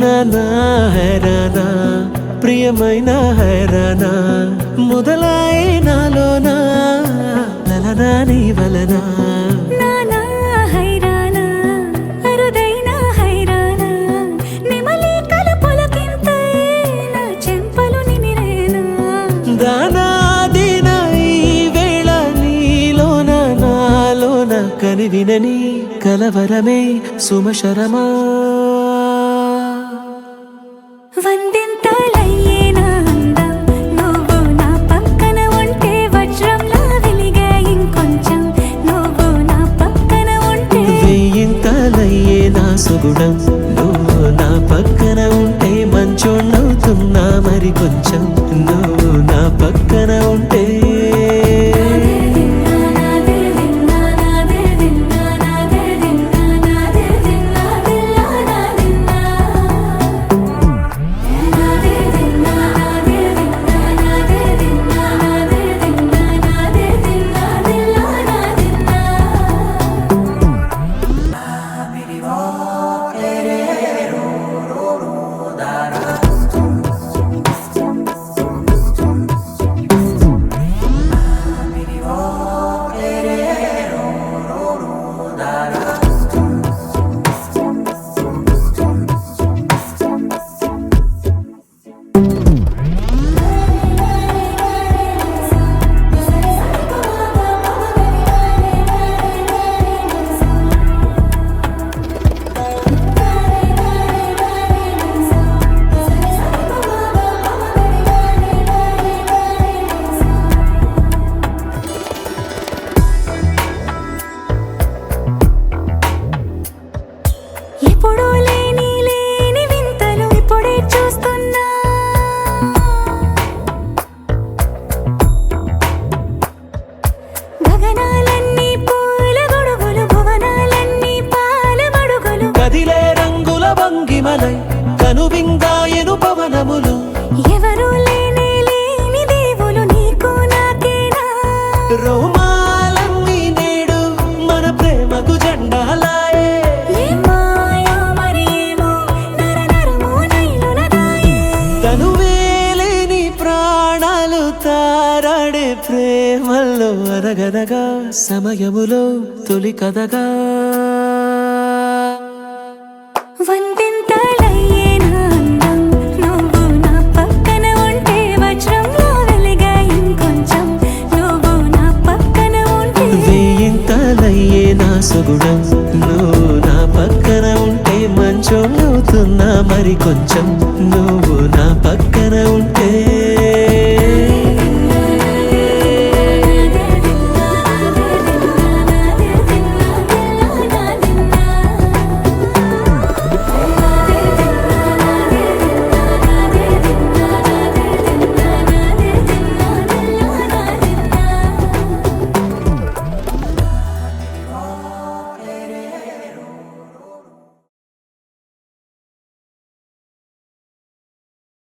నానా హైరానా ప్రియమైన హైరానా మొదలాయి నాలోనా లలనా నీ వలనా నానా హైరానా అరుదైన హైరానా నెమలి కలపులకింతై నా చెంపలు నిమిరేనా దానాదిన ఈ వేళ నీలోన నాలోన కనివినని కలవరమే సుమశరమా వందింతలయ్యేనా అందం నువ్వు నా పక్కన ఉంటే వజ్రంలా వెలిగే ఇంకొంచెం నువ్వు నా పక్కన ఉంటే వెయ్యింతలయ్యే నా సుగుణం నువ్వు నా పక్కన ఉంటే మంచోణ్ణవుతున్నా మరి కొంచెం నువ్వు నా పక్కన ఉంటే ఎప్పుడూ లేని వింతలు ఇప్పుడే చూస్తున్నా గగనాలన్నీ పూల గొడుగులు భువనాలన్నీ పాల మడుగులు కదిలే రంగుల భంగిమలై కనువిందాయను పవనములు ఎవరూ లేని దేవులు నీకు నాకేనా రోమాలన్నీ నేడు మన ప్రేమకు జెండాలాయే మాయో మరేమో నరనరమో నైలున దాయే తనువేలేని ప్రాణాలు తారాడే ప్రేమల్లో అనగనగా సమయములో తొలి కథగా